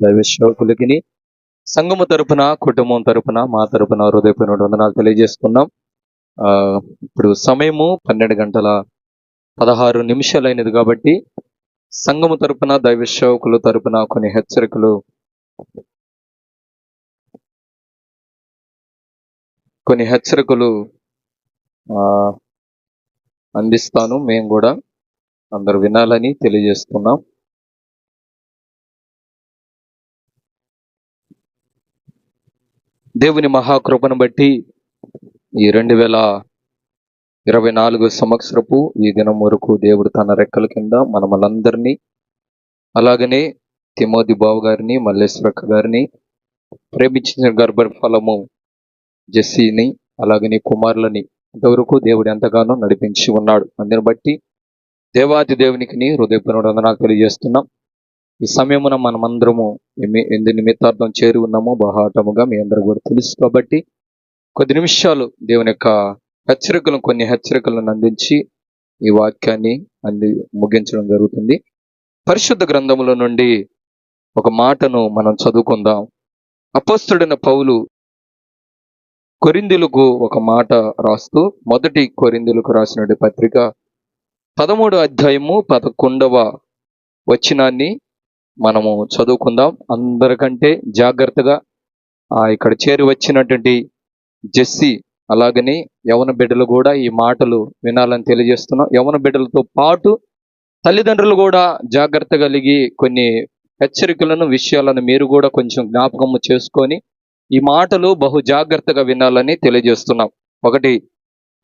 దైవ సేవకులకి సంఘము తరపున, కుటుంబం తరపున, మా తరపున హృదయపూర్వక వందనాలు తెలియజేసుకున్నాం. ఇప్పుడు సమయము 12:16 కాబట్టి సంఘము తరపున, దైవ సేవకుల తరపున కొన్ని హెచ్చరికలు అందిస్తాను. మేము కూడా అందరు వినాలని తెలియజేస్తున్నాం. దేవుని మహాకృపను బట్టి ఈ 2024 సంవత్సరపు ఈ దినం వరకు దేవుడు తన రెక్కల కింద మనమలందరినీ, అలాగనే తిమోతి బాబు గారిని, మల్లేశ్వరక్క గారిని, ప్రేమించిన గర్భఫలము జెస్సీని, అలాగనే కుమారులని ఇంతవరకు దేవుడు ఎంతగానో నడిపించి ఉన్నాడు. అందుని బట్టి దేవాది దేవునికి హృదయపూర్వక వందనాలు తెలియజేస్తున్నాం. ఈ సమయమున మనమందరము ఎందు నిమిత్తార్థం చేరి ఉన్నామో బహాటముగా మీ అందరూ కూడా తెలుసు. కాబట్టి కొద్ది నిమిషాలు దేవుని యొక్క కొన్ని హెచ్చరికలను అందించి ఈ వాక్యాన్ని ముగించడం జరుగుతుంది. పరిశుద్ధ గ్రంథముల నుండి ఒక మాటను మనం చదువుకుందాం. అపోస్తలుడైన పౌలు కొరింథీయులకు ఒక మాట రాస్తూ, మొదటి కొరింథీయులకు రాసిన పత్రిక 13వ అధ్యాయము 11వ వచనాన్ని మనము చదువుకుందాం. అందరికంటే జాగ్రత్తగా ఇక్కడ చేరి వచ్చినటువంటి జెస్సీ, అలాగని యవన బిడ్డలు కూడా ఈ మాటలు వినాలని తెలియజేస్తున్నాం. యవన బిడ్డలతో పాటు తల్లిదండ్రులు కూడా జాగ్రత్త కలిగి కొన్ని హెచ్చరికలను, విషయాలను మీరు కూడా కొంచెం జ్ఞాపకము చేసుకొని ఈ మాటలు బహు జాగ్రత్తగా వినాలని తెలియజేస్తున్నాం. ఒకటి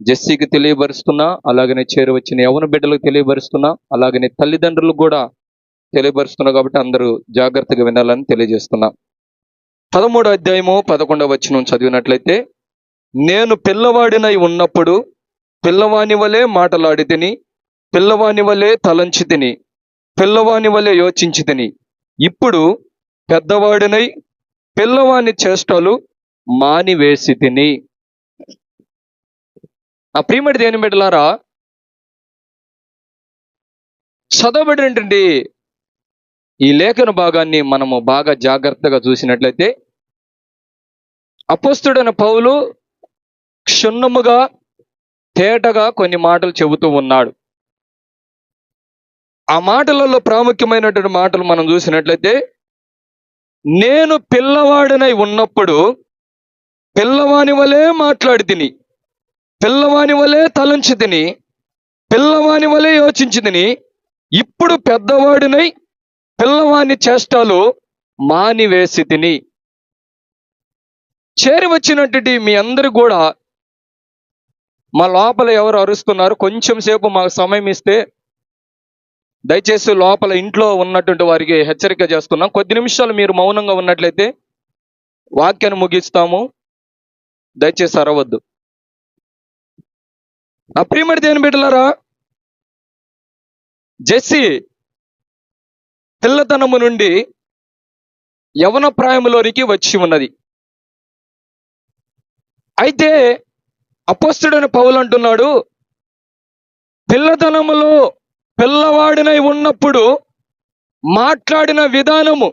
జెస్సీకి తెలియపరుస్తున్నా, అలాగనే చేరి వచ్చిన యవన బిడ్డలకు తెలియపరుస్తున్నా, అలాగనే తల్లిదండ్రులకు కూడా తెలియపరుస్తున్నా. కాబట్టి అందరూ జాగ్రత్తగా వినాలని తెలియజేస్తున్నా. 13వ అధ్యాయము 11వ వచనం చదివినట్లయితే, నేను పిల్లవాడినై ఉన్నప్పుడు పిల్లవాని వలె మాటలాడి తిని, పిల్లవాని వలె తలంచి తిని, పిల్లవాని వలె యోచించి తిని, ఇప్పుడు పెద్దవాడినై పిల్లవాని చేష్టలు మానివేసి తిని. ఆ ప్రియమడి దేని బిడ్డలారా, చదవబడినటువంటి ఈ లేఖన భాగాన్ని మనము బాగా జాగ్రత్తగా చూసినట్లయితే, అపోస్తలుడైన పౌలు క్షుణ్ణముగా, తేటగా కొన్ని మాటలు చెబుతూ ఉన్నాడు. ఆ మాటలలో ప్రాముఖ్యమైనటువంటి మాటలు మనం చూసినట్లయితే, నేను పిల్లవాడినై ఉన్నప్పుడు పిల్లవాని వలె మాట్లాడి తిని, పిల్లవాని వలె తలంచి తిని, పిల్లవాని వలె యోచించి తిని, ఇప్పుడు పెద్దవాడినై పిల్లవాని చేష్టాలు మానివేసి తిని. చేరి వచ్చినటువంటి మీ అందరూ కూడా మా లోపల ఎవరు అరుస్తున్నారు, కొంచెం సేపు మాకు సమయం ఇస్తే దయచేసి లోపల ఇంట్లో ఉన్నటువంటి వారికి హెచ్చరిక చేస్తున్నాం. కొద్ది నిమిషాలు మీరు మౌనంగా ఉన్నట్లయితే వాక్యాన్ని ముగిస్తాము. దయచేసి అరవద్దు. నా ప్రియమడి దేని బిడ్డలారా, జెస్సీ పిల్లతనము నుండి యవన ప్రాయములోనికి వచ్చి ఉన్నది. అయితే అపోస్తలుడైన పౌలు అంటున్నాడు, పిల్లతనములో పిల్లవాడినై ఉన్నప్పుడు మాట్లాడిన విధానము,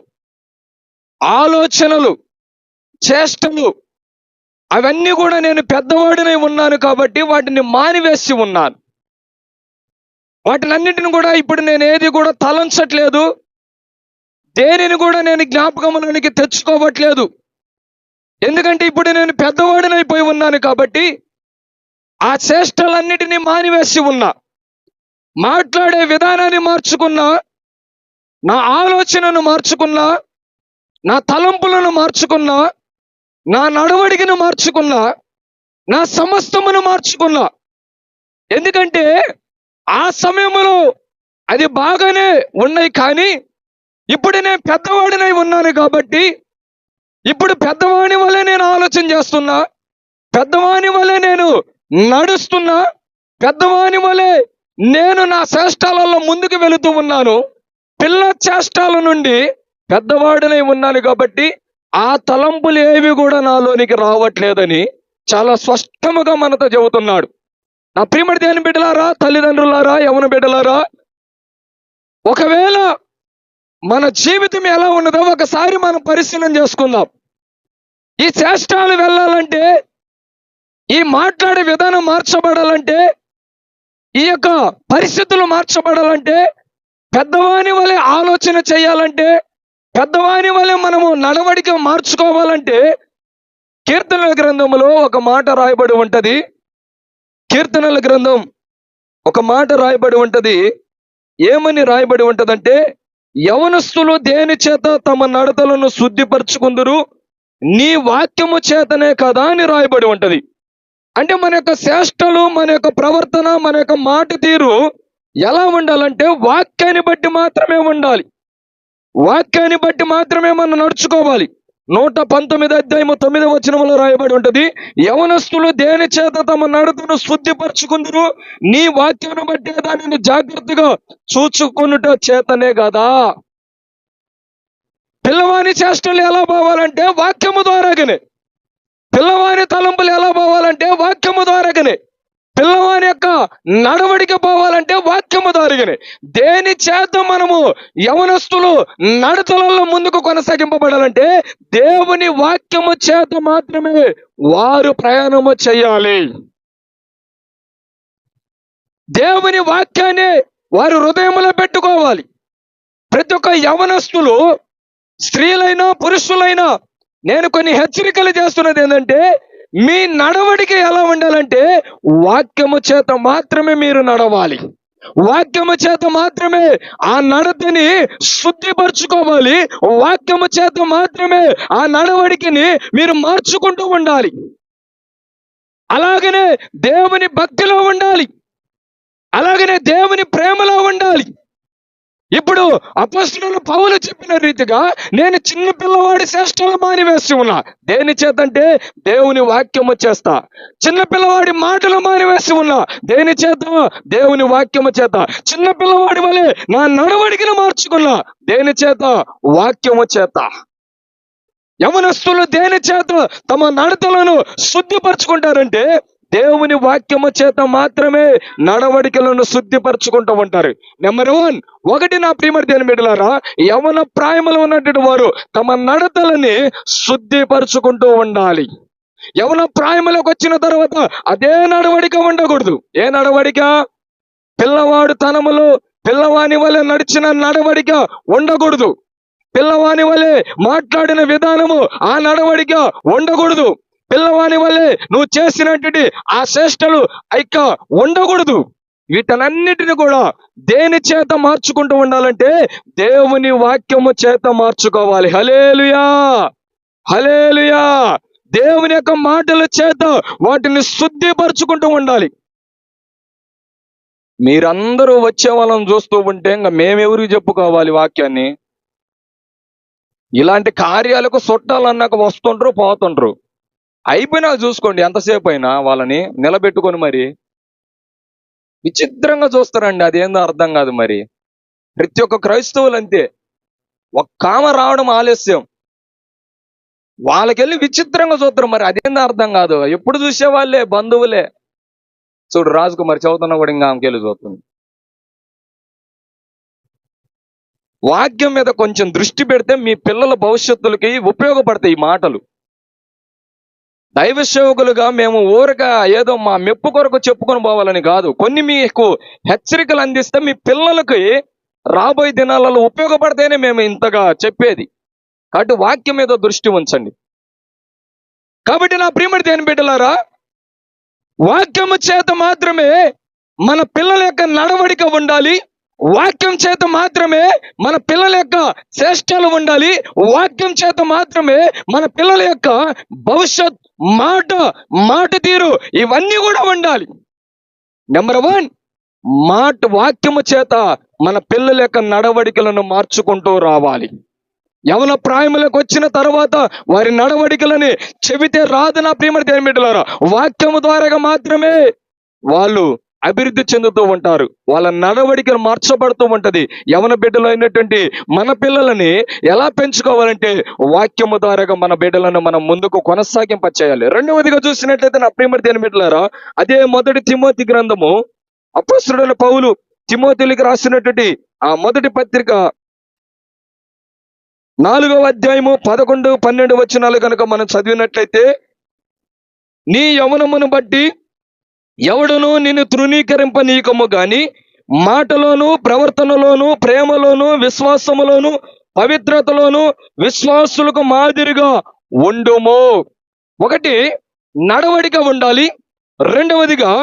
ఆలోచనలు, చేష్టలు అవన్నీ కూడా నేను పెద్దవాడినై ఉన్నాను కాబట్టి వాటిని మానివేసి ఉన్నాను. వాటినన్నిటిని కూడా ఇప్పుడు నేను ఏది కూడా తలంచట్లేదు, దేనిని కూడా నేను జ్ఞాపకములోనికి తెచ్చుకోవట్లేదు. ఎందుకంటే ఇప్పుడు నేను పెద్దవాడినైపోయి ఉన్నాను కాబట్టి ఆ చేష్టలన్నిటినీ మానివేసి ఉన్నా. మాట్లాడే విధానాన్ని మార్చుకున్నా, నా ఆలోచనను మార్చుకున్నా, నా తలంపులను మార్చుకున్నా, నా నడవడికను మార్చుకున్నా, నా సమస్తమును మార్చుకున్నా. ఎందుకంటే ఆ సమయంలో అది బాగానే ఉన్నాయి, కానీ ఇప్పుడు నేను పెద్దవాడినై ఉన్నాను కాబట్టి ఇప్పుడు పెద్దవాని వల్లే నేను ఆలోచన చేస్తున్నా, పెద్దవాని వల్లే నేను నడుస్తున్నా, పెద్దవాని వల్లే నేను నా చేష్టాలలో ముందుకు వెళుతూ ఉన్నాను. పిల్ల చేష్టాల నుండి పెద్దవాడినై ఉన్నాను కాబట్టి ఆ తలంపులు ఏవి కూడా నాలోనికి రావట్లేదని చాలా స్పష్టముగా మనతో చెబుతున్నాడు. నా ప్రియమడి దేని బిడ్డలారా, తల్లిదండ్రులారా, యవన బిడ్డలారా, ఒకవేళ మన జీవితం ఎలా ఉన్నదో ఒకసారి మనం పరిశీలన చేసుకుందాం. ఈ చేష్టాలు వెళ్ళాలంటే, ఈ మాట్లాడే విధానం మార్చబడాలంటే, ఈ యొక్క పరిస్థితులు మార్చబడాలంటే, పెద్దవాని వలె ఆలోచన చేయాలంటే, పెద్దవాని వలె మనము నడవడిక మార్చుకోవాలంటే, కీర్తనల గ్రంథంలో ఒక మాట రాయబడి ఉంటది. కీర్తనల గ్రంథం ఒక మాట రాయబడి ఉంటది. ఏమని రాయబడి ఉంటదంటే, యవనస్తులు దేని చేత తమ నడతలను శుద్ధిపరచుకుందురు, నీ వాక్యము చేతనే కదా అని రాయబడి ఉంటది. అంటే మన యొక్క చేష్టలు, మన యొక్క ప్రవర్తన, మన యొక్క మాట తీరు ఎలా ఉండాలంటే వాక్యాన్ని బట్టి మాత్రమే ఉండాలి. వాక్యాన్ని బట్టి మాత్రమే మనం నడుచుకోవాలి. 119:9 రాయబడి ఉంటది, యవనస్తులు దేని చేత తమ నడతను శుద్ధిపరచుకుందురు, నీ వాక్యాన్ని బట్టి దానిని జాగ్రత్తగా చూచుకొనుట చేతనే కదా. పిల్లవాని చేష్టలు ఎలా పోవాలంటే వాక్యము ద్వారాగానే. పిల్లవాని తలంపులు ఎలా పోవాలంటే వాక్యము ద్వారాగానే. పిల్లవాని యొక్క నడవడిక పోవాలంటే వాక్యము ద్వారాగానే. దేని చేత మనము యవనస్తులు నడతలలో ముందుకు కొనసాగింపబడాలంటే దేవుని వాక్యము చేత మాత్రమే వారు ప్రయాణము చేయాలి. దేవుని వాక్యాన్ని వారు హృదయంలో పెట్టుకోవాలి. ప్రతి ఒక్క యవనస్తులు, స్త్రీలైనా పురుషులైనా, నేను కొన్ని హెచ్చరికలు చేస్తున్నది ఏంటంటే, మీ నడవడిక ఎలా ఉండాలంటే వాక్యము చేత మాత్రమే మీరు నడవాలి. వాక్యము చేత మాత్రమే ఆ నడతని శుద్ధిపరచుకోవాలి. వాక్యము చేత మాత్రమే ఆ నడవడికని మీరు మార్చుకుంటూ ఉండాలి. అలాగనే దేవుని భక్తిలో ఉండాలి. అలాగనే దేవుని ప్రేమలో ఉండాలి. ఇప్పుడు అపొస్తలుడు పౌలు చెప్పిన రీతిగా నేను చిన్న పిల్లవాడి చేష్టలు మానివేసి ఉన్నా. దేని చేతంటే దేవుని వాక్యము చేస్తా. చిన్న పిల్లవాడి మాటలు మానివేసి ఉన్నా. దేని చేత? దేవుని వాక్యము చేత. చిన్న పిల్లవాడి వలె నా నడవడికను మార్చుకున్నా. దేని చేత? వాక్యము చేత. యవనస్తులు దేని చేత తమ నడతలను శుద్ధిపరచుకుంటారంటే దేవుని వాక్యము చేత మాత్రమే నడవడికలను శుద్ధిపరచుకుంటూ ఉంటారు. నెంబర్ 1, నా ప్రియమైన దేవుని బిడ్డలారా, యవన ప్రాయములో ఉన్నటువంటి వారు తమ నడతలని శుద్ధిపరచుకుంటూ ఉండాలి. యవన ప్రాయములకు వచ్చిన తర్వాత అదే నడవడిక ఉండకూడదు. ఏ నడవడిక? పిల్లవాడు తనములో పిల్లవాని వలె నడిచిన నడవడిక ఉండకూడదు. పిల్లవాని వలె మాట్లాడిన విధానము ఆ నడవడిక ఉండకూడదు. పిల్లవాని వల్లే నువ్వు చేసినటువంటి ఆ చేష్టలు ఇక ఉండకూడదు. వీటన్నిటిని కూడా దేని చేత మార్చుకుంటూ ఉండాలంటే దేవుని వాక్యము చేత మార్చుకోవాలి. హల్లెలూయా, హల్లెలూయా. దేవుని యొక్క మాటల చేత వాటిని శుద్ధిపరచుకుంటూ ఉండాలి. మీరందరూ వచ్చే వాళ్ళని చూస్తూ ఉంటే ఇంకా మేమెవరికి చెప్పుకోవాలి వాక్యాన్ని? ఇలాంటి కార్యాలకు చుట్టాలన్నాక వస్తుండ్రు, పోతుండ్రు. అయిపోయినా చూసుకోండి, ఎంతసేపు అయినా వాళ్ళని నిలబెట్టుకొని మరి విచిత్రంగా చూస్తారండి. అదేందో అర్థం కాదు. మరి ప్రతి ఒక్క క్రైస్తవులు అంతే. ఒక్క ఆమె రావడం ఆలస్యం, వాళ్ళకెళ్ళి విచిత్రంగా చూస్తారు. మరి అదేందో అర్థం కాదు. ఎప్పుడు చూసేవాళ్ళే బంధువులే. చూడు రాజకుమారి చదువుతున్నా కూడా ఇంకా ఆమెకెళ్ళి చూస్తుంది. వాక్యం మీద కొంచెం దృష్టి పెడితే మీ పిల్లల భవిష్యత్తులకి ఉపయోగపడతాయి ఈ మాటలు. దైవ సేవకులుగా మేము ఊరగా ఏదో మా మెప్పు కొరకు చెప్పుకొని పోవాలని కాదు. కొన్ని మీకు హెచ్చరికలు అందిస్తే మీ పిల్లలకి రాబోయే దినాలలో ఉపయోగపడితేనే మేము ఇంతగా చెప్పేది. కాబట్టి వాక్యం మీద దృష్టి ఉంచండి. కాబట్టి నా ప్రియమైన దేవుని బిడ్డలారా, వాక్యము చేత మాత్రమే మన పిల్లల యొక్క నడవడిక ఉండాలి. వాక్యం చేత మాత్రమే మన పిల్లల యొక్క చేష్టలు ఉండాలి. వాక్యం చేత మాత్రమే మన పిల్లల యొక్క భవిష్యత్, మాట తీరు ఇవన్నీ కూడా ఉండాలి. నెంబర్ 1, వాక్యము చేత మన పిల్లల యొక్క నడవడికలను మార్చుకుంటూ రావాలి. యవన ప్రాయములకు వచ్చిన తర్వాత వారి నడవడికలని చెబితే రాదు. నా ప్రియమైన దేవుని బిడ్డలారా, వాక్యము ద్వారా మాత్రమే వాళ్ళు అభివృద్ధి చెందుతూ ఉంటారు. వాళ్ళ నడవడికలు మార్చబడుతూ ఉంటది. యవన బిడ్డలు అయినటువంటి మన పిల్లలని ఎలా పెంచుకోవాలంటే వాక్యము ద్వారా మన బిడ్డలను మనం ముందుకు కొనసాగింప చేయాలి. రెండవదిగా చూసినట్లయితే నా ప్రియమైన దేవుని బిడ్డలారా, అదే 1 తిమోతి గ్రంథము, అపొస్తలుడైన పౌలు తిమోతికి రాసినటువంటి ఆ మొదటి పత్రిక 4వ అధ్యాయము 11, 12 వచనాలు కనుక మనం చదివినట్లయితే, నీ యవనమును బట్టి ఎవడును నిన్ను తృణీకరింపనీయకము గాని మాటలోను, ప్రవర్తనలోను, ప్రేమలోను, విశ్వాసములోను, పవిత్రతలోను విశ్వాసులకు మాదిరిగా ఉండుము. ఒకటి, నడవడిక ఉండాలి. రెండవదిగా,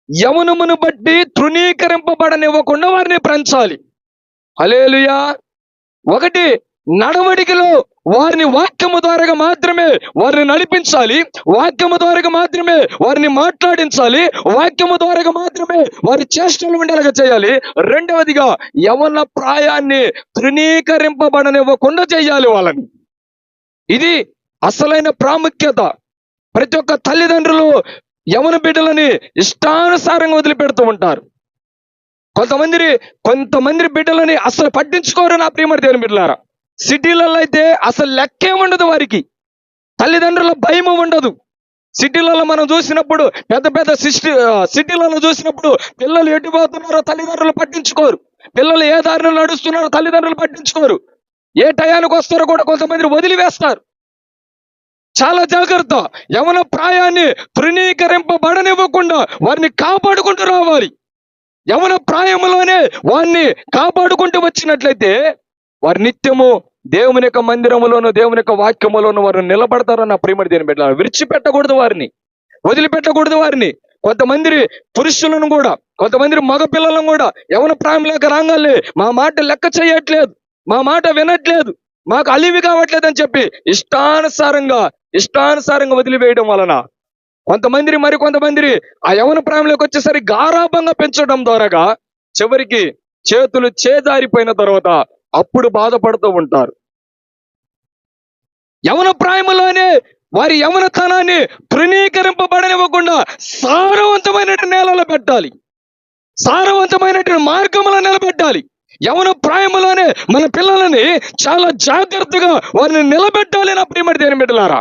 యవనమును బట్టి తృణీకరింపబడనివ్వకుండా వారిని పెంచాలి. హల్లెలూయా. ఒకటి, నడవడికలో వారిని వాక్యము ద్వారా మాత్రమే వారిని నడిపించాలి, వాక్యము ద్వారా మాత్రమే వారిని మాట్లాడించాలి, వాక్యము ద్వారా మాత్రమే వారి చేష్టలు ఉండేలాగా చేయాలి. రెండవదిగా, యవన ప్రాయాన్ని తృణీకరింపబడనివ్వకుండా చేయాలి వాళ్ళని. ఇది అసలైన ప్రాముఖ్యత. ప్రతి ఒక్క తల్లిదండ్రులు యవన బిడ్డలని ఇష్టానుసారంగా వదిలిపెడుతూ ఉంటారు. కొంతమంది బిడ్డలని అసలు పట్టించుకోరు. నా ప్రియమైన దేవుని బిడ్డలారా, సిటీలలో అయితే అసలు లెక్కే ఉండదు వారికి, తల్లిదండ్రుల భయము ఉండదు. సిటీలలో మనం చూసినప్పుడు, పెద్ద పెద్ద సిటీలలో చూసినప్పుడు పిల్లలు ఎటుపోతున్నారో తల్లిదండ్రులు పట్టించుకోరు, పిల్లలు ఏ దారిలో నడుస్తున్నారో తల్లిదండ్రులు పట్టించుకోరు, ఏ టయానికి వస్తారో కూడా కొంతమంది వదిలివేస్తారు. చాలా జాగ్రత్త. యవన ప్రాయాన్ని తృణీకరింపబడనివ్వకుండా వారిని కాపాడుకుంటూ రావాలి. యవన ప్రాయంలోనే వారిని కాపాడుకుంటూ వచ్చినట్లయితే వారి నిత్యము దేవుని యొక్క మందిరములోను, దేవుని యొక్క వాక్యములోను వారు నిలబడతారన్న ప్రియమైన దేవుని బిడ్డలారా. విడిచిపెట్టకూడదు వారిని, వదిలిపెట్టకూడదు వారిని. కొంతమంది పురుషులను కూడా, కొంతమంది మగ పిల్లలను కూడా యవన ప్రాయం లేక రాగానే మా మాట లెక్క చేయట్లేదు, మా మాట వినట్లేదు, మాకు అలివి కావట్లేదు అని చెప్పి ఇష్టానుసారంగా వదిలివేయడం వలన కొంతమంది ఆ యవన ప్రాయంలోకి వచ్చేసరికి గారాభంగా పెంచడం ద్వారా చివరికి చేతులు చేజారిపోయిన తర్వాత అప్పుడు బాధపడుతూ ఉంటారు. యవన ప్రాయములోనే వారి యవనతనాన్ని తృణీకరింపబడనివ్వకుండా సారవంతమైన నేలలో పెట్టాలి, సారవంతమైన మార్గంలో నిలబెట్టాలి. యవన ప్రాయములోనే మన పిల్లలని చాలా జాగ్రత్తగా వారిని నిలబెట్టాలి. నా ప్రియమైన దేవుని బిడ్డలారా,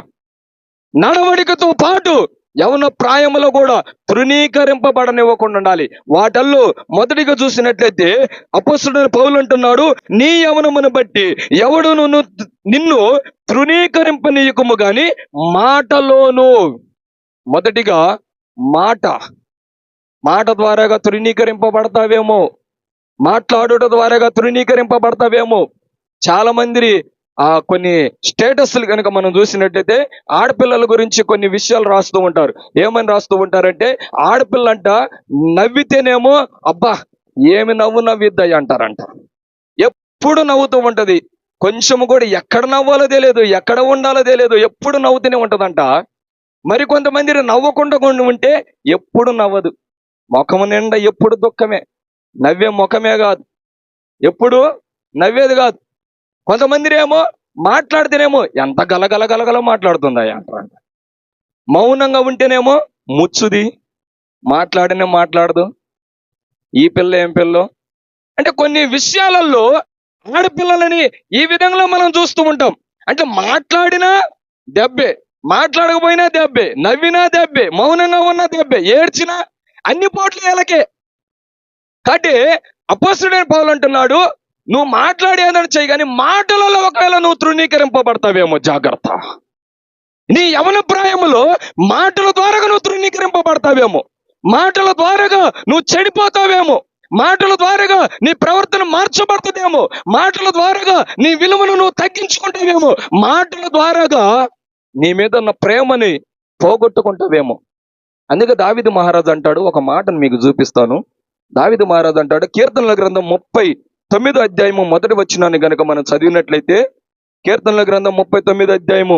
నడవడికతో పాటు యవన ప్రాయములో కూడా తృణీకరింపబడనివ్వకుండా ఉండాలి. వాటల్లో మొదటిగా చూసినట్లయితే అపోస్తలుడైన పౌలు అంటున్నాడు, నీ యవనమును బట్టి ఎవడును నిన్ను తృణీకరింపనీయకము గాని మాటలోను. మొదటిగా మాట ద్వారాగా తృణీకరింపబడతావేమో, మాట్లాడుట ద్వారాగా తృణీకరింపబడతావేమో. చాలా మంది కొన్ని స్టేటస్లు కనుక మనం చూసినట్లయితే ఆడపిల్లల గురించి కొన్ని విషయాలు రాస్తూ ఉంటారు. ఏమని రాస్తూ ఉంటారంటే, ఆడపిల్లంట నవ్వితేనేమో అబ్బా ఏమి నవ్విద్దయ్య అంటారంట. ఎప్పుడు నవ్వుతూ ఉంటది, కొంచెము కూడా ఎక్కడ నవ్వాలో తెలియదు, ఎక్కడ ఉండాలో తెలియదు, ఎప్పుడు నవ్వుతూనే ఉంటదంట. మరి కొంతమంది నవ్వకుండా ఉంటే ఎప్పుడు నవ్వదు, ముఖము నిండా ఎప్పుడు దుఃఖమే, నవ్వే ముఖమే కాదు, ఎప్పుడు నవ్వేది కాదు. కొంతమంది ఏమో మాట్లాడితేనేమో ఎంత గలగల మాట్లాడుతుందా అంటారంట. మౌనంగా ఉంటేనేమో ముచ్చుది, మాట్లాడదు. ఈ పిల్ల ఏం పిల్లో అంటే కొన్ని విషయాలలో ఆడపిల్లలని ఈ విధంగా మనం చూస్తూ ఉంటాం. అంటే మాట్లాడినా దెబ్బే, మాట్లాడకపోయినా దెబ్బే, నవ్వినా దెబ్బే, మౌనంగా ఉన్నా దెబ్బే, ఏడ్చినా అన్ని పోట్లు వీళ్ళకే. కాబట్టి అపోస్తలుడైన పౌలు అంటున్నాడు, నువ్వు మాట్లాడేదని చెయ్యి, కానీ మాటలలో ఒకవేళ నువ్వు తృణీకరింపబడతావేమో జాగ్రత్త. నీ యవన ప్రాయములో మాటల ద్వారా నువ్వు తృణీకరింపబడతావేమో, మాటల ద్వారా నువ్వు చెడిపోతావేమో, మాటల ద్వారా నీ ప్రవర్తన మార్చబడుతుందేమో, మాటల ద్వారా నీ విలువను నువ్వు తగ్గించుకుంటావేమో, మాటల ద్వారా నీ మీద ఉన్న ప్రేమని పోగొట్టుకుంటావేమో. అందుకే దావీదు మహారాజు అంటాడు, ఒక మాటను మీకు చూపిస్తాను. దావీదు మహారాజు అంటాడు, కీర్తనల గ్రంథం 39వ అధ్యాయము 1వ వచనాన్ని గనక మనం చదివినట్లయితే, కీర్తనల గ్రంథం 39వ అధ్యాయము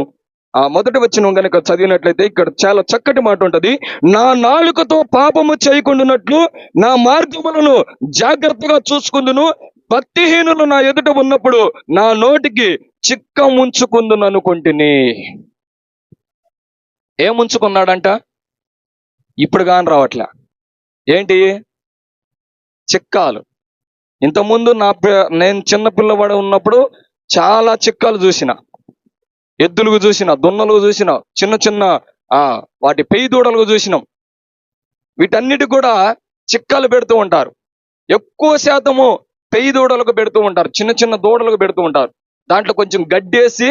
1వ వచనం గనక చదివినట్లయితే ఇక్కడ చాలా చక్కటి మాట ఉంటది. నా నాలుకతో పాపము చేయకుండానట్లు నా మార్గములను జాగ్రత్తగా చూసుకుందును, భక్తిహీనులు నా ఎదుట ఉన్నప్పుడు నా నోటికి చిక్కముంచుకుందును అనుకుంటుని. ఏముంచుకున్నాడంట? ఇప్పుడు కాని రావట్లే. ఏంటి చిక్కాలు? ఇంతకుముందు నేను చిన్న పిల్లవాడు ఉన్నప్పుడు చాలా చిక్కాలు చూసిన, ఎద్దులకు చూసిన, దున్నలకు చూసిన, చిన్న వాటి పెయ్యి దూడలకు చూసినాం. వీటన్నిటి కూడా చిక్కాలు పెడుతూ ఉంటారు. ఎక్కువ శాతము పెయ్యి దూడలకు పెడుతూ ఉంటారు, చిన్న దూడలకు పెడుతూ ఉంటారు. దాంట్లో కొంచెం గడ్డేసి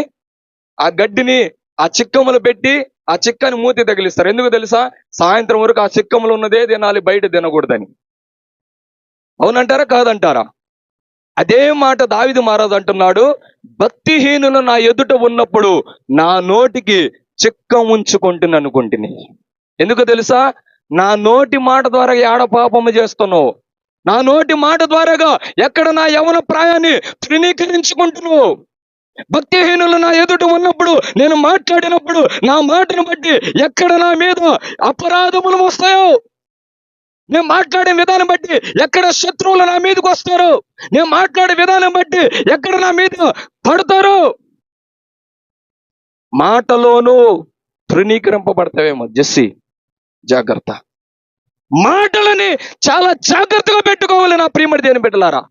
ఆ గడ్డిని ఆ చిక్కములు పెట్టి ఆ చిక్కని మూతి తగిలిస్తారు. ఎందుకు తెలుసా? సాయంత్రం వరకు ఆ చిక్కములు ఉన్నదే తినాలి, బయట తినకూడదని. అవునంటారా కాదంటారా? అదే మాట దావీదు మహారాజు అంటున్నాడు, భక్తిహీనులు నా ఎదుట ఉన్నప్పుడు నా నోటికి చిక్కం ఉంచుకుంటుని అనుకుంటుని. ఎందుకు తెలుసా? నా నోటి మాట ద్వారా ఏడ పాపము చేస్తున్నావు, నా నోటి మాట ద్వారాగా ఎక్కడ నా యవన ప్రాయాన్ని తృణీకరించుకుంటున్నావు. భక్తిహీనులు నా ఎదుట ఉన్నప్పుడు, నేను మాట్లాడినప్పుడు నా మాటను బట్టి ఎక్కడ నా మీద అపరాధములు వస్తాయో, నేను మాట్లాడే విధానం బట్టి ఎక్కడ శత్రువులు నా మీదకి వస్తారు, నేను మాట్లాడే విధానం బట్టి ఎక్కడ నా మీద పడతారు, మాటలోనూ తృణీకరింపబడతావేమో. జెస్సీ, జాగ్రత్త. మాటలని చాలా జాగ్రత్తగా పెట్టుకోవాలి నా ప్రియమడి దేవుని బిడ్డలారా.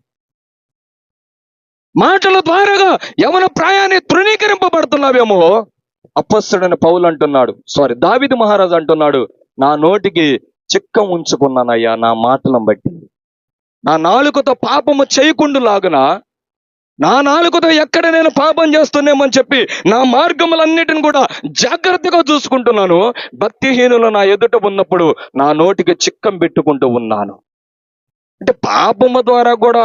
మాటల ద్వారాగా యవన ప్రాయాన్ని తృణీకరింపబడుతున్నావేమో. అపొస్తలుడైన పౌలు అంటున్నాడు, దావీదు మహారాజు అంటున్నాడు, నా నోటికి చిక్కం ఉంచుకున్నానయ్యా నా మాటలను బట్టి. నా నాలుకతో పాపము చేయకుండులాగున, నా నాలుకతో ఎక్కడ నేను పాపం చేస్తున్నామని చెప్పి నా మార్గములన్నిటిని కూడా జాగ్రత్తగా చూసుకుంటున్నాను. భక్తిహీనులు నా ఎదుట ఉన్నప్పుడు నా నోటికి చిక్కం పెట్టుకుంటూ ఉన్నాను. అంటే పాపము ద్వారా కూడా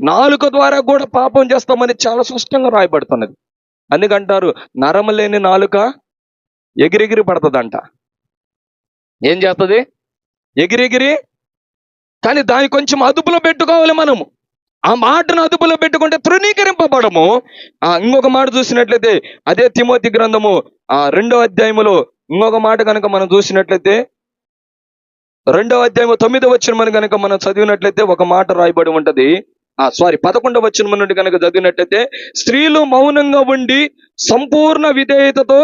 నాలుక ద్వారా కూడా పాపం చేస్తామని చాలా స్పష్టంగా రాయబడుతున్నది. అందుకంటారు, నరము లేని నాలుక ఎగిరెగిరి పడుతుందంట. ఏం చేస్తుంది? ఎగిరెగిరి. కానీ దాన్ని కొంచెం అదుపులో పెట్టుకోవాలి మనము. ఆ మాటను అదుపులో పెట్టుకుంటే తృణీకరింపబడము. ఇంకొక మాట చూసినట్లయితే అదే తిమోతి గ్రంథము 2వ అధ్యాయములో ఇంకొక మాట కనుక మనం చూసినట్లయితే, 2వ అధ్యాయము 9వ వచనం కనుక మనం చదివినట్లయితే ఒక మాట రాయబడి ఉంటది. 11వ వచనం నుండి కనుక చదివినట్లయితే, స్త్రీలు మౌనంగా ఉండి సంపూర్ణ విధేయతతో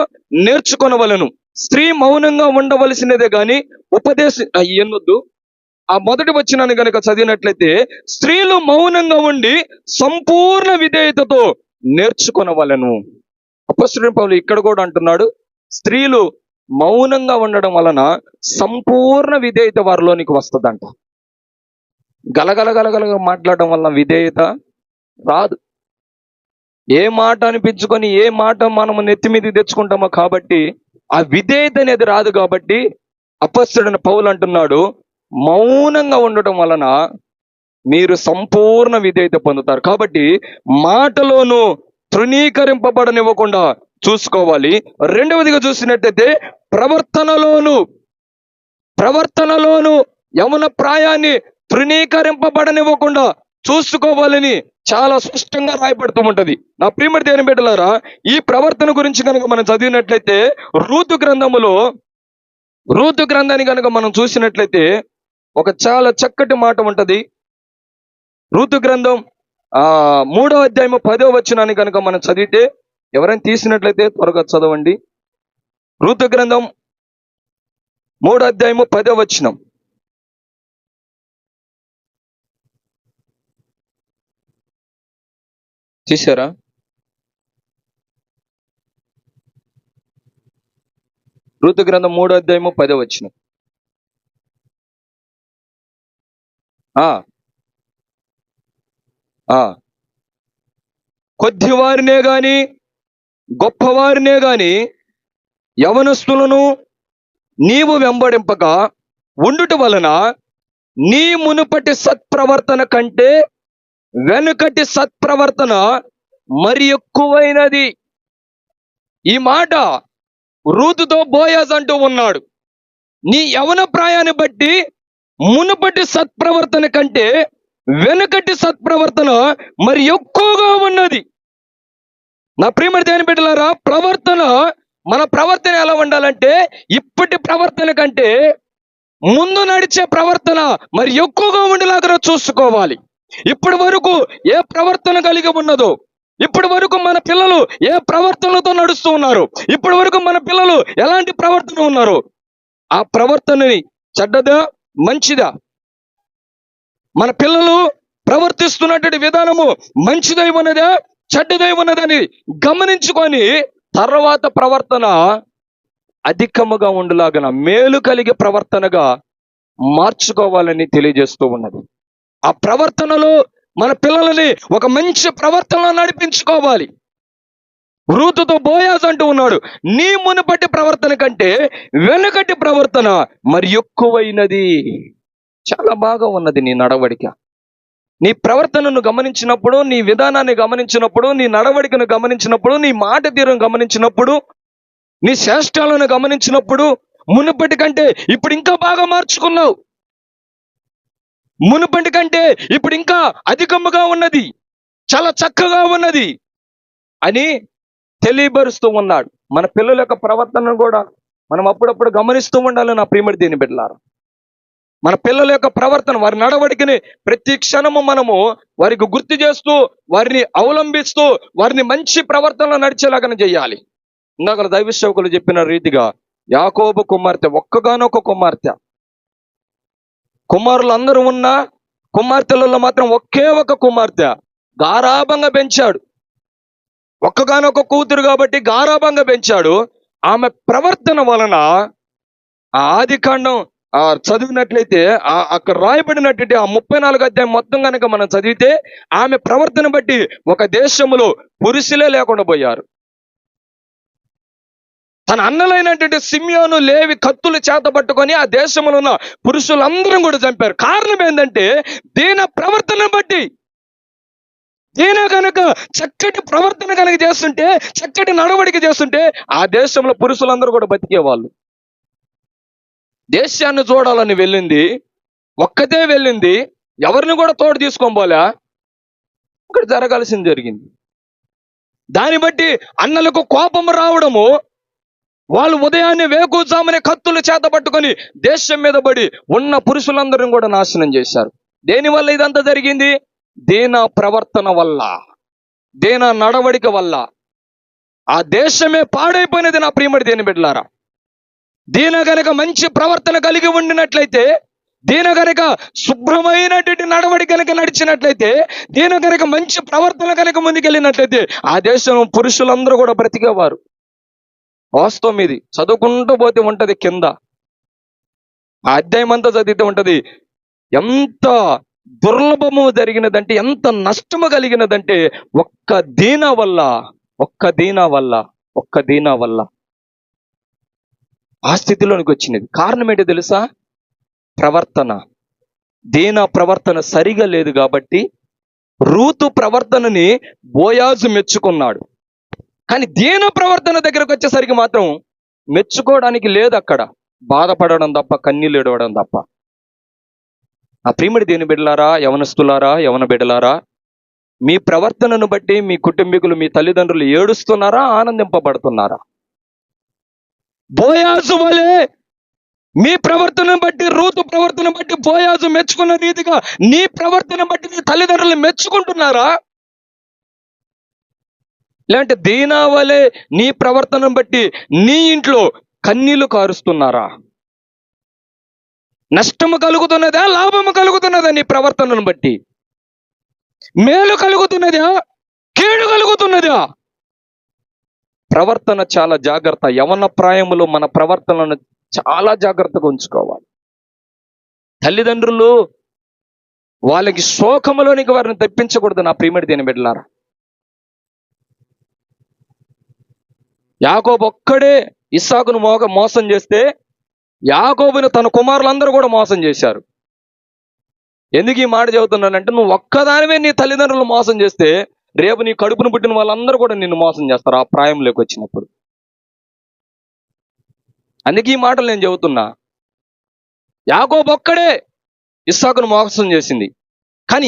నేర్చుకొనవలను. స్త్రీ మౌనంగా ఉండవలసినదే గాని ఎన్నొద్దు. ఆ మొదటి వచనాన్ని కనుక చదివినట్లయితే, స్త్రీలు మౌనంగా ఉండి సంపూర్ణ విధేయతతో నేర్చుకొనవలను. అపొస్తలుడైన పౌలు ఇక్కడ కూడా అంటున్నాడు, స్త్రీలు మౌనంగా ఉండడం వలన సంపూర్ణ విధేయత వారిలోనికి వస్తుందంట. గలగల మాట్లాడడం వల్ల విధేయత రాదు. ఏ మాట అనిపించుకొని ఏ మాట మనము నెత్తి మీద తెచ్చుకుంటామో కాబట్టి ఆ విధేయత అనేది రాదు. కాబట్టి అపొస్తలుడైన పౌలు అంటున్నాడు, మౌనంగా ఉండటం వలన మీరు సంపూర్ణ విధేయత పొందుతారు. కాబట్టి మాటలోను తృణీకరింపబడనివ్వకుండా చూసుకోవాలి. రెండవదిగా చూసినట్టయితే ప్రవర్తనలోను యవన ప్రాయాన్ని తృణీకరింపబడనివ్వకుండా చూసుకోవాలని చాలా స్పష్టంగా రాయబడుతూ ఉంటది. నా ప్రియమడి దేవుని బిడ్డలారా, ఈ ప్రవర్తన గురించి కనుక మనం చదివినట్లయితే రూతు గ్రంథాన్ని కనుక మనం చూసినట్లయితే ఒక చాలా చక్కటి మాట ఉంటది. రూతు గ్రంథం 3వ అధ్యాయము 10వ వచనాన్ని కనుక మనం చదివితే, ఎవరైనా తీసినట్లయితే త్వరగా చదవండి. రూతు గ్రంథం 3వ అధ్యాయము 10వ వచనం. తీసారా? రూతు గ్రంథం 3వ అధ్యాయము 10వ వచనం. కొద్దివారినే గాని గొప్పవారినే గాని యవనస్తులను నీవు వెంబడింపక ఉండుట వలన నీ మునుపటి సత్ప్రవర్తన కంటే వెనుకటి సత్ప్రవర్తన మరి ఎక్కువైనది. ఈ మాట రూతుతో బోయాజ్ అంటూ ఉన్నాడు. నీ యవన ప్రాయాన్ని బట్టి మునుపటి సత్ప్రవర్తన కంటే వెనుకటి సత్ప్రవర్తన మరి ఎక్కువగా ఉన్నది. నా ప్రియమడి దేవుని బిడ్డలారా, మన ప్రవర్తన ఎలా ఉండాలంటే, ఇప్పటి ప్రవర్తన కంటే ముందు నడిచే ప్రవర్తన మరి ఎక్కువగా ఉండేలాగా చూసుకోవాలి. ఇప్పటి వరకు ఏ ప్రవర్తన కలిగి ఉన్నదో, ఇప్పటి వరకు మన పిల్లలు ఏ ప్రవర్తనతో నడుస్తూ ఉన్నారు, ఇప్పటి వరకు మన పిల్లలు ఎలాంటి ప్రవర్తన ఉన్నారు, ఆ ప్రవర్తనని చెడ్డదా మంచిదా, మన పిల్లలు ప్రవర్తిస్తున్నటువంటి విధానము మంచిదై ఉన్నదా చెడ్డదై ఉన్నదని గమనించుకొని తర్వాత ప్రవర్తన అధికముగా ఉండలాగన మేలు కలిగే ప్రవర్తనగా మార్చుకోవాలని తెలియజేస్తూ ఉన్నది. ఆ ప్రవర్తనలో మన పిల్లలని ఒక మంచి ప్రవర్తనలో నడిపించుకోవాలి. రూతుతో బోయాజు అంటూ ఉన్నాడు, నీ మునుపటి ప్రవర్తన కంటే వెనకటి ప్రవర్తన మరి ఎక్కువైనది. చాలా బాగా ఉన్నది నీ నడవడిక. నీ ప్రవర్తనను గమనించినప్పుడు, నీ విధానాన్ని గమనించినప్పుడు, నీ నడవడికను గమనించినప్పుడు, నీ మాట తీరును గమనించినప్పుడు, నీ శ్రేష్టాలను గమనించినప్పుడు మునుపటి కంటే ఇప్పుడు ఇంకా బాగా మార్చుకున్నావు. మునుపటి కంటే ఇప్పుడు ఇంకా అధికముగా ఉన్నది, చాలా చక్కగా ఉన్నది అని తెలియబరుస్తూ ఉన్నాడు. మన పిల్లల యొక్క ప్రవర్తనను కూడా మనం అప్పుడప్పుడు గమనిస్తూ ఉండాలి నా ప్రియమడి దేని బిడ్డలారా. మన పిల్లల యొక్క ప్రవర్తన, వారి నడవడికని ప్రతి క్షణము మనము వారికి గుర్తు చేస్తూ, వారిని అవలంబిస్తూ, వారిని మంచి ప్రవర్తనలో నడిచేలాగా చేయాలి. ఇందాక దైవ సేవకులు చెప్పిన రీతిగా యాకోబు కుమార్తె ఒక్కగానొక్క కుమార్తె. కుమారులు అందరూ ఉన్న కుమార్తెలలో మాత్రం ఒకే ఒక కుమార్తె గారాభంగా పెంచాడు. ఒక్కగానొక్క కూతురు కాబట్టి గారాభంగా పెంచాడు. ఆమె ప్రవర్తన వలన ఆ ఆదికాండం చదివినట్లయితే అక్కడ రాయబడినట్టు ఆ 34 అధ్యాయం మొత్తం కనుక మనం చదివితే ఆమె ప్రవర్తన బట్టి ఒక దేశంలో పురుషులే లేకుండా పోయారు. తన అన్నలైనటువంటి సిమియోను, లేవి కత్తులు చేత పట్టుకొని ఆ దేశంలో ఉన్న పురుషులందరం కూడా చంపారు. కారణం ఏంటంటే దీన ప్రవర్తన బట్టి. దీన కనుక చక్కటి ప్రవర్తన కనుక చేస్తుంటే, చక్కటి నడవడిక చేస్తుంటే ఆ దేశంలో పురుషులందరూ కూడా బతికేవాళ్ళు. దేశాన్ని చూడాలని వెళ్ళింది, ఒక్కతే వెళ్ళింది, ఎవరిని కూడా తోడు తీసుకోబోలే. ఇక్కడ జరగాల్సింది జరిగింది. దాన్ని బట్టి అన్నలకు కోపం రావడము, వాళ్ళు ఉదయాన్నే వేకుజామునే కత్తులు చేత పట్టుకొని దేశం మీద పడి ఉన్న పురుషులందరిని కూడా నాశనం చేశారు. దేనివల్ల ఇదంతా జరిగింది? దీన ప్రవర్తన వల్ల, దీన నడవడిక వల్ల ఆ దేశమే పాడైపోయినది నా ప్రియమడి దేని బిడ్డలారా. దీన గనక మంచి ప్రవర్తన కలిగి ఉండినట్లయితే, దీన గనక శుభ్రమైనటువంటి నడవడి కనుక నడిచినట్లయితే, దీన గనక మంచి ప్రవర్తన కనుక ముందుకెళ్ళినట్లయితే ఆ దేశం పురుషులందరూ కూడా బ్రతికేవారు. వాస్తవం ఇది. చదువుకుంటూ పోతే ఉంటది కింద, ఆ అధ్యాయం అంతా చదివితే ఉంటది. ఎంత దుర్లభము జరిగినదంటే, ఎంత నష్టము కలిగినదంటే ఒక్క దీన వల్ల ఆ స్థితిలోనికి వచ్చినది. కారణం ఏంటో తెలుసా? ప్రవర్తన. దీన ప్రవర్తన సరిగా లేదు కాబట్టి రూతు ప్రవర్తనని బోయాజు మెచ్చుకున్నాడు. కానీ దీన ప్రవర్తన దగ్గరకు వచ్చేసరికి మాత్రం మెచ్చుకోవడానికి లేదు. అక్కడ బాధపడడం తప్ప, కన్నీళ్ళు ఏడవడం తప్ప. ఆ ప్రియమడి దేని బిడ్డలారా, యవనస్తులారా, యవన బిడ్డలారా, మీ ప్రవర్తనను బట్టి మీ కుటుంబీకులు, మీ తల్లిదండ్రులు ఏడుస్తున్నారా, ఆనందింపబడుతున్నారా? బోయాజు వలె మీ ప్రవర్తన బట్టి, రూతు ప్రవర్తన బట్టి బోయాజు మెచ్చుకున్న రీతిగా నీ ప్రవర్తన బట్టి నీ తల్లిదండ్రులు మెచ్చుకుంటున్నారా? లేదంటే దీనా వలె నీ ప్రవర్తన బట్టి నీ ఇంట్లో కన్నీళ్లు కారుస్తున్నారా? నష్టము కలుగుతున్నదా, లాభము కలుగుతున్నదా? నీ ప్రవర్తనను బట్టి మేలు కలుగుతున్నదా, కీడు కలుగుతున్నదా? ప్రవర్తన చాలా జాగ్రత్త. యవన ప్రాయములో మన ప్రవర్తనను చాలా జాగ్రత్తగా ఉంచుకోవాలి. తల్లిదండ్రులు వాళ్ళకి శోకములోనికి వారిని తెప్పించకూడదు నా ప్రియమడి దేని బిడ్డలారా. యాకోబు ఒక్కడే ఇస్సాకును మోసం చేస్తే, యాకోబుని తన కుమారులందరూ కూడా మోసం చేశారు. ఎందుకు ఈ మాట చెబుతున్నానంటే, నువ్వు ఒక్కదానివే నీ తల్లిదండ్రులు మోసం చేస్తే రేపు నీ కడుపును పుట్టిన వాళ్ళందరూ కూడా నిన్ను మోసం చేస్తారు ఆ ప్రాయంలోకి వచ్చినప్పుడు. అందుకే ఈ మాటలు నేను చెబుతున్నా. యాకోబు ఒక్కడే ఇస్సాకును మోసం చేసింది. కానీ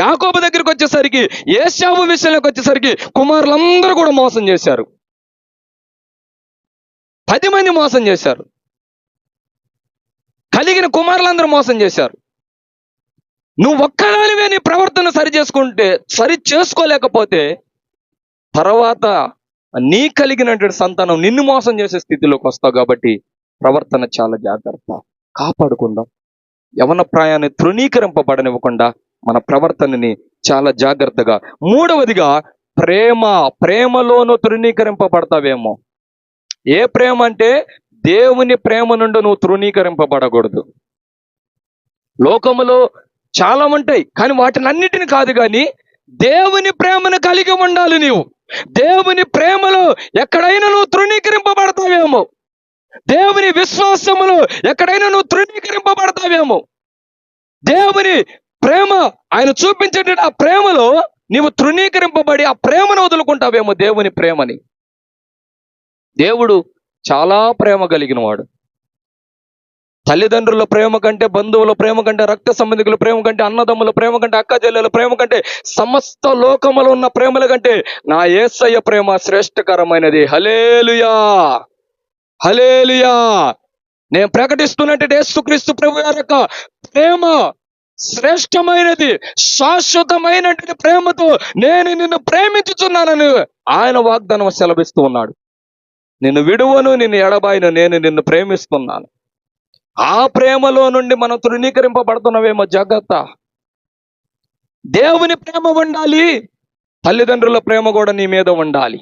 యాకోబు దగ్గరికి వచ్చేసరికి, ఏశావు విషయంలోకి వచ్చేసరికి కుమారులందరూ కూడా మోసం చేశారు. 10 మంది మోసం చేశారు. కలిగిన కుమారులందరూ మోసం చేశారు. నువ్వు ఒక్కదానివే నీ ప్రవర్తన సరి చేసుకోలేకపోతే తర్వాత నీ కలిగినటువంటి సంతానం నిన్ను మోసం చేసే స్థితిలోకి వస్తావు. కాబట్టి ప్రవర్తన చాలా జాగ్రత్త, కాపాడుకుందాం. యవన ప్రాయాన్ని తృణీకరింపబడనివ్వకుండా మన ప్రవర్తనని చాలా జాగ్రత్తగా. 3వదిగా ప్రేమలోనూ తృణీకరింపబడతావేమో. ఏ ప్రేమ అంటే దేవుని ప్రేమ నుండి నువ్వు తృణీకరింపబడకూడదు. లోకములో చాలా ఉంటాయి, కానీ వాటిని అన్నిటిని కాదు, కానీ దేవుని ప్రేమను కలిగి ఉండాలి నీవు. దేవుని ప్రేమలో ఎక్కడైనా నువ్వు తృణీకరింపబడతావేమో, దేవుని విశ్వాసములో ఎక్కడైనా నువ్వు తృణీకరింపబడతావేమో, దేవుని ప్రేమ ఆయన చూపించేట ఆ ప్రేమలో నీవు తృణీకరింపబడి ఆ ప్రేమను వదులుకుంటావేమో, దేవుని ప్రేమని. దేవుడు చాలా ప్రేమ కలిగిన వాడు. తల్లిదండ్రుల ప్రేమ కంటే, బంధువుల ప్రేమ కంటే, రక్త సంబంధికుల ప్రేమ కంటే, అన్నదమ్ముల ప్రేమ కంటే, అక్క చెల్లెల ప్రేమ కంటే, సమస్త లోకములో ఉన్న ప్రేమల కంటే నా యేసయ్య ప్రేమ శ్రేష్టకరమైనది. హల్లెలూయా, హల్లెలూయా. నేను ప్రకటిస్తున్నట్టు యేసుక్రీస్తు ప్రభు యొక్క ప్రేమ శ్రేష్టమైనది, శాశ్వతమైనటువంటి ప్రేమతో నేను నిన్ను ప్రేమించుచున్నానని ఆయన వాగ్దానం సెలవిస్తూ ఉన్నాడు. నిన్ను విడువను, నిన్ను ఎడబాయను, నేను నిన్ను ప్రేమిస్తున్నాను. ఆ ప్రేమలో నుండి మనం తృణీకరింపబడుతున్నావేమో, జాగ్రత్త. దేవుని ప్రేమ ఉండాలి, తల్లిదండ్రుల ప్రేమ కూడా నీ మీద ఉండాలి.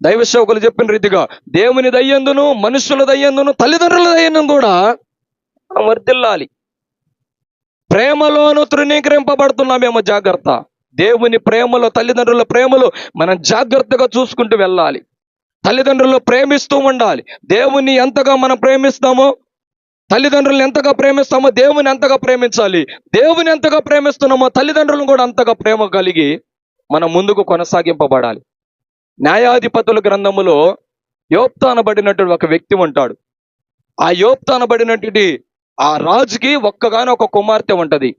దైవ సేవకులు చెప్పిన రీతిగా దేవుని దయ్యందును, మనుషుల దయ్యందును, తల్లిదండ్రుల దయ్యందును కూడా మనం వర్ధిల్లాలి. ప్రేమలోను తృణీకరింపబడుతున్నామేమో, జాగ్రత్త. దేవుని ప్రేమలో, తల్లిదండ్రుల ప్రేమలో మనం జాగ్రత్తగా చూసుకుంటూ వెళ్ళాలి. తల్లిదండ్రులు ప్రేమిస్తూ ఉండాలి. దేవుని ఎంతగా మనం ప్రేమిస్తామో, తల్లిదండ్రులను ఎంతగా ప్రేమిస్తామో దేవుని ఎంతగా ప్రేమించాలి. దేవుని ఎంతగా ప్రేమిస్తున్నామో తల్లిదండ్రులను కూడా అంతగా ప్రేమ కలిగి మనం ముందుకు కొనసాగింపబడాలి. న్యాయాధిపతుల గ్రంథములో యోప్తు అనబడినటువంటి ఒక వ్యక్తి ఉంటాడు. ఆ యోప్తు అనబడినటువంటి ఆ రాజుకి ఒక్కగానొక కుమార్తె ఉంటది.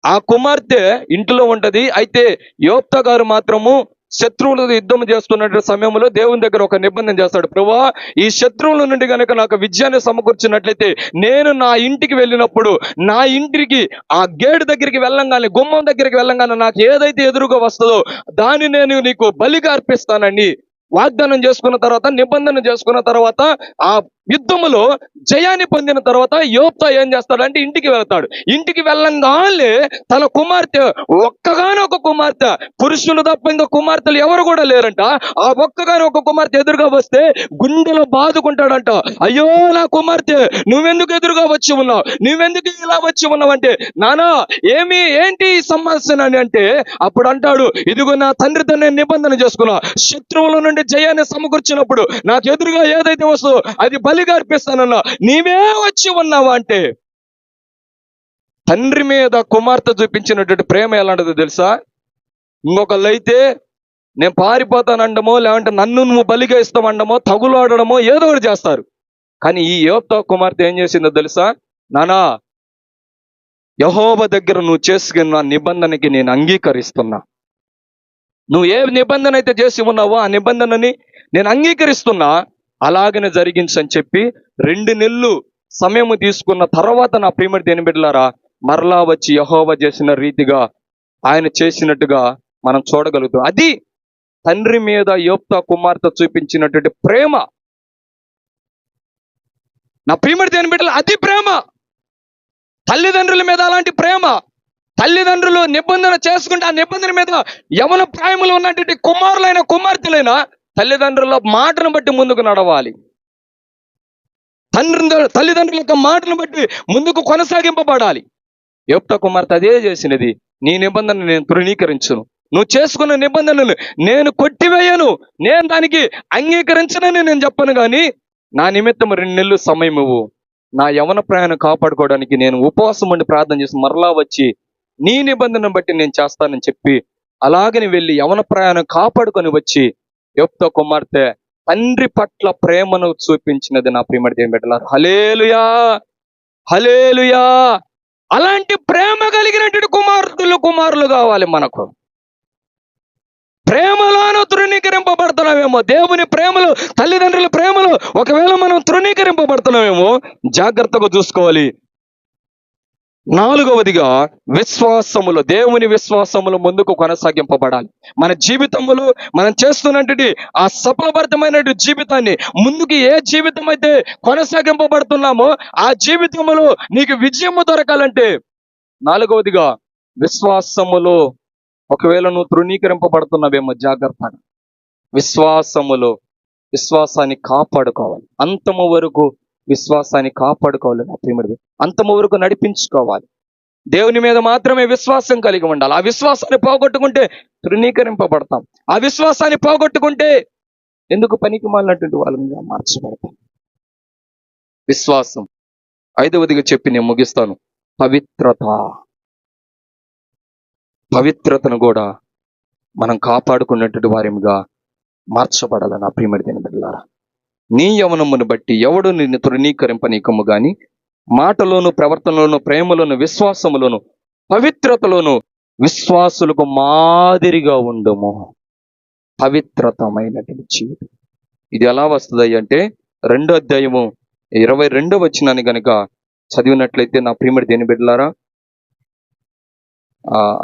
ఆ కుమార్తె ఇంటిలో ఉంటది. అయితే యోప్తు గారు మాత్రము శత్రువులతో యుద్ధం చేస్తున్న సమయంలో దేవుని దగ్గర ఒక నిబంధన చేస్తాడు. ప్రభువా, ఈ శత్రువుల నుండి కనుక నాకు విజయాన్ని సమకూర్చినట్లయితే నేను నా ఇంటికి వెళ్ళినప్పుడు, నా ఇంటికి ఆ గేటు దగ్గరికి వెళ్ళంగానే, గుమ్మం దగ్గరికి వెళ్ళంగానే నాకు ఏదైతే ఎదురుగా వస్తుందో దాన్ని నేను నీకు బలిగా అర్పిస్తానని వాగ్దానం చేసుకున్న తర్వాత, నిబంధన చేసుకున్న తర్వాత, ఆ యుద్ధములో జయాన్ని పొందిన తర్వాత యోప్తు ఏం చేస్తాడంటే ఇంటికి వెళ్తాడు. ఇంటికి వెళ్ళంగానే తన కుమార్తె, ఒక్కగానొక కుమార్తె, పురుషులు తప్ప ఇంకా కుమార్తెలు ఎవరు కూడా లేరంట. ఆ ఒక్కగానొక కుమార్తె ఎదురుగా వస్తే గుండెలో బాదుకుంటాడంట. అయ్యో నా కుమార్తె, నువ్వెందుకు ఎదురుగా వచ్చి ఉన్నావు, నువ్వెందుకు ఇలా వచ్చి ఉన్నావు అంటే, నానా ఏంటి ఈ సమస్య అని అంటే, అప్పుడు అంటాడు, ఇదిగో నా తండ్రితో నేను నిబంధన చేసుకున్నా, శత్రువుల నుండి జయాన్ని సమకూర్చినప్పుడు నాకు ఎదురుగా ఏదైతే వస్తుందో అది బలిగా అర్పిస్తానన్నా, నీవే వచ్చి ఉన్నావా అంటే. తండ్రి మీద కుమార్తె చూపించినటువంటి ప్రేమ ఎలాంటిదో తెలుసా? ఇంకొకళ్ళైతే నేను పారిపోతానండమో, లేదంటే నన్ను నువ్వు బలిగా ఇస్తామండమో, తగులాడడమో ఏదో ఒకటి చేస్తారు. కానీ ఈ యోప్తు కుమార్తె ఏం చేసిందో తెలుసా? నానా, యెహోవా దగ్గర నువ్వు చేసుకున్న నిబంధనకి నేను అంగీకరిస్తున్నా. నువ్వు ఏ నిబంధన అయితే చేసి ఉన్నావో ఆ నిబంధనని నేను అంగీకరిస్తున్నా, అలాగనే జరిగించని చెప్పి 2 నెలలు సమయం తీసుకున్న తర్వాత నా ప్రియమైన దేవుని బిడ్డలారా మరలా వచ్చి యెహోవా చేసిన రీతిగా ఆయన చేసినట్టుగా మనం చూడగలుగుతాం. అది తండ్రి మీద యోప్తు కుమార్తె చూపించినటువంటి ప్రేమ. నా ప్రియమైన దేవుని బిడ్డలు, అది ప్రేమ. తల్లిదండ్రుల మీద అలాంటి ప్రేమ. తల్లిదండ్రులు నిబంధన చేసుకుంటే ఆ నిబంధన మీద యవన ప్రాయములు ఉన్నటువంటి కుమారులైన కుమార్తెలైన తల్లిదండ్రుల మాటను బట్టి ముందుకు నడవాలి. తల్లిదండ్రుల యొక్క మాటను బట్టి ముందుకు కొనసాగింపబడాలి. యోప్తు కుమార్తె అదే చేసినది. నీ నిబంధన నేను తృణీకరించును, నువ్వు చేసుకున్న నిబంధనలు నేను కొట్టివేయను, నేను దానికి అంగీకరించనని నేను చెప్పను. కానీ నా నిమిత్తం 2 నెలలు సమయం ఇవ్వు, నా యవన ప్రయాణం కాపాడుకోవడానికి నేను ఉపవాసం ఉండి ప్రార్థన చేసి మరలా వచ్చి నీ నిబంధన బట్టి నేను చేస్తానని చెప్పి అలాగని వెళ్ళి యవన ప్రయాణం కాపాడుకొని వచ్చి యోప్తు కుమార్తె తండ్రి పట్ల ప్రేమను చూపించినది. నా ప్రియమైన దేవుని బిడ్డలారా, హల్లెలూయా, హల్లెలూయా. అలాంటి ప్రేమ కలిగినటువంటి కుమారులు కావాలి మనకు. ప్రేమలోనూ తృణీకరింపబడుతున్నామేమో, దేవుని ప్రేమలో, తల్లిదండ్రుల ప్రేమలో ఒకవేళ మనం తృణీకరింపబడుతున్నామేమో, జాగ్రత్తగా చూసుకోవాలి. 4వదిగా విశ్వాసములో, దేవుని విశ్వాసములో ముందుకు కొనసాగింపబడాలి. మన జీవితములో మనం చేస్తున్నటువంటి ఆ సఫలభరితమైనటువంటి జీవితాన్ని, ముందుకు ఏ జీవితం అయితే కొనసాగింపబడుతున్నామో ఆ జీవితములో నీకు విజయము దొరకాలంటే 4వదిగా విశ్వాసములో ఒకవేళ నువ్వు తృణీకరింపబడుతున్నావేమో, జాగ్రత్త. విశ్వాసములో విశ్వాసాన్ని కాపాడుకోవాలి. అంతము వరకు విశ్వాసాన్ని కాపాడుకోవాలి. నా ప్రియమైనది, అంతము వరకు నడిపించుకోవాలి. దేవుని మీద మాత్రమే విశ్వాసం కలిగి ఉండాలి. ఆ విశ్వాసాన్ని పోగొట్టుకుంటే తృణీకరింపబడతాం. ఆ విశ్వాసాన్ని పోగొట్టుకుంటే ఎందుకు పనికి మాలినటువంటి వాళ్ళని మార్చబడతాం. విశ్వాసం. ఐదవదిగా చెప్పి నేను ముగిస్తాను. పవిత్రత. పవిత్రతను కూడా మనం కాపాడుకున్నటువంటి వారిగా మార్చబడాలి. నా ప్రియమడి దేని బిడ్డలారా, నీ యవనమును బట్టి ఎవడు నిన్ను తృణీకరింపనీకము గాని మాటలోను, ప్రవర్తనలోను, ప్రేమలోను, విశ్వాసములోను, పవిత్రతలోను విశ్వాసులకు మాదిరిగా ఉండము. పవిత్రతమైనటువంటి జీవితం. ఇది ఎలా వస్తుంది అంటే 2వ అధ్యాయము 22వ వచనాన్ని గనుక చదివినట్లయితే నా ప్రియమడి దేని బిడ్డలారా,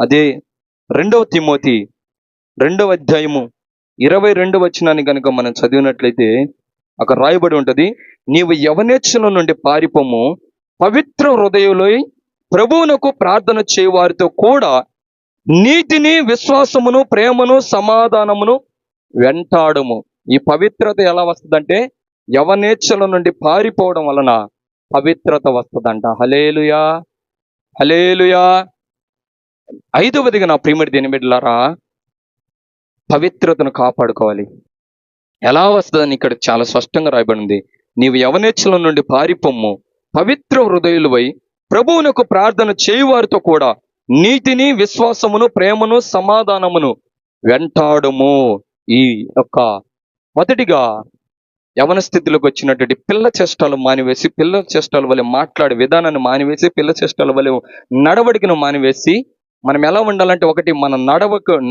అదే 2వ తిమోతి 2వ అధ్యాయము 22వ వచనాన్ని గనుక మనం చదివినట్లయితే అక్కడ రాయబడి ఉంటది, నీవు యవనేచ్ఛల నుండి పారిపోము, పవిత్ర హృదయులై ప్రభువునకు ప్రార్థన చేయవారితో కూడా నీతిని, విశ్వాసమును, ప్రేమను, సమాధానమును వెంటాడము. ఈ పవిత్రత ఎలా వస్తుందంటే యవనేచ్ఛల నుండి పారిపోవడం వలన పవిత్రత వస్తుందంట. హల్లెలూయా, హల్లెలూయా. 5వదిగా నా ప్రియమడి దేని బిడ్డలారా, పవిత్రతను కాపాడుకోవాలి. ఎలా వస్తుందని ఇక్కడ చాలా స్పష్టంగా రాయబడింది. నీవు యవనేచ్ఛల నుండి పారిపోమ్ము, పవిత్ర హృదయులవై ప్రభువునకు ప్రార్థన చేయువారితో కూడా నీతిని, విశ్వాసమును, ప్రేమను, సమాధానమును వెంటాడము. ఈ యొక్క మొదటిగా యవన స్థితిలోకి వచ్చినటువంటి పిల్ల చేష్టాలు మానివేసి, పిల్ల చేష్టాల వల్ల మాట్లాడే విధానాన్ని మానివేసి, పిల్ల చేష్టాల వల్ల నడవడికను మానివేసి మనం ఎలా ఉండాలంటే, ఒకటి మన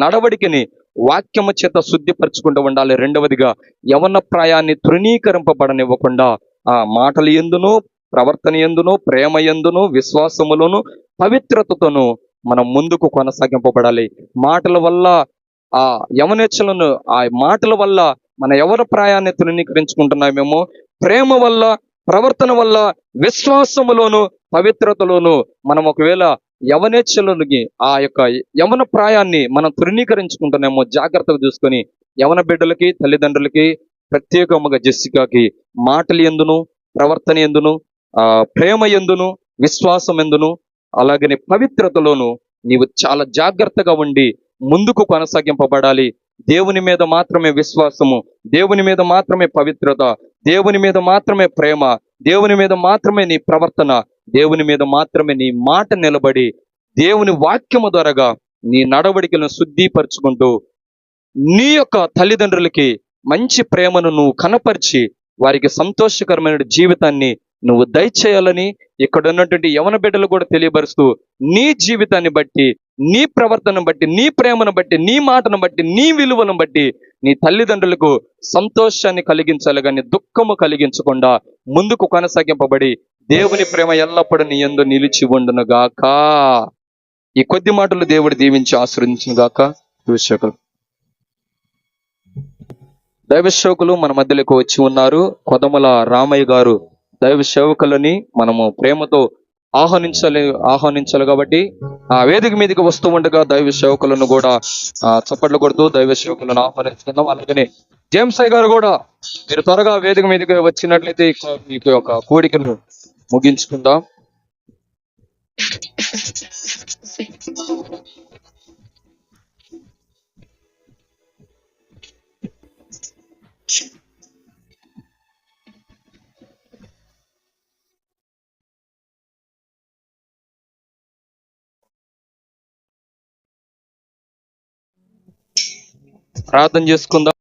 నడవడికని వాక్యము చేత శుద్ధిపరచుకుంటూ ఉండాలి. 2వదిగా యవన ప్రాయాన్ని తృణీకరింపబడనివ్వకుండా ఆ మాటలు ఎందును, ప్రవర్తన ఎందును, ప్రేమ ఎందును, విశ్వాసములోను, పవిత్రతతోను మనం ముందుకు కొనసాగింపబడాలి. మాటల వల్ల ఆ యవనేచ్ఛలను, ఆ మాటల వల్ల మన యవన ప్రాయాన్ని తృణీకరించుకుంటున్నామేమో. ప్రేమ వల్ల, ప్రవర్తన వల్ల, విశ్వాసములోను, పవిత్రతలోను మనం ఒకవేళ యవనేచ్ఛలకి ఆ యొక్క యవన ప్రాయాన్ని మనం తృణీకరించుకుంటున్నామో జాగ్రత్తగా చూసుకొని, యవన బిడ్డలకి, తల్లిదండ్రులకి, ప్రత్యేకముగా జెస్సికాకి మాటలు ఎందును, ప్రవర్తన ఎందును, ప్రేమ ఎందును, విశ్వాసం ఎందును, అలాగనే పవిత్రతలోను నీవు చాలా జాగ్రత్తగా ఉండి ముందుకు కొనసాగింపబడాలి. దేవుని మీద మాత్రమే విశ్వాసము, దేవుని మీద మాత్రమే పవిత్రత, దేవుని మీద మాత్రమే ప్రేమ, దేవుని మీద మాత్రమే నీ ప్రవర్తన, దేవుని మీద మాత్రమే నీ మాట నిలబడి దేవుని వాక్యము ద్వారాగా నీ నడవడికలను శుద్ధిపరచుకుంటూ నీ యొక్క తల్లిదండ్రులకి మంచి ప్రేమను నువ్వు కనపరిచి వారికి సంతోషకరమైన జీవితాన్ని నువ్వు దయచేయాలని ఇక్కడ ఉన్నటువంటి యవన బిడ్డలు కూడా తెలియపరుస్తూ, నీ జీవితాన్ని బట్టి, నీ ప్రవర్తనను బట్టి, నీ ప్రేమను బట్టి, నీ మాటను బట్టి, నీ విలువను బట్టి నీ తల్లిదండ్రులకు సంతోషాన్ని కలిగించాలి కానీ దుఃఖము కలిగించకుండా ముందుకు కొనసాగింపబడి దేవుని ప్రేమ ఎల్లప్పుడూ నీ యందు నిలిచి ఉండును గాక. ఈ కొద్ది మాటలు దేవుడు దీవించి ఆశీర్వదించును గాక. దైవ సేవకులు మన మధ్యలోకి వచ్చి ఉన్నారు. కొదమల రామయ్య గారు దైవ సేవకులని మనము ప్రేమతో ఆహ్వానించాలి కాబట్టి ఆ వేదిక మీదకి వస్తూ ఉండగా దైవ సేవకులను కూడా చప్పట్లు కొడుతూ దైవ సేవకులను ఆహ్వానించుకుందాం. అలాగనే జేమ్స్ అయ్య గారు కూడా మీరు త్వరగా వేదిక మీదకి వచ్చినట్లయితే ఈ యొక్క కోడికను ముగించుకుందాం. ప్రార్థన చేసుకుందాం.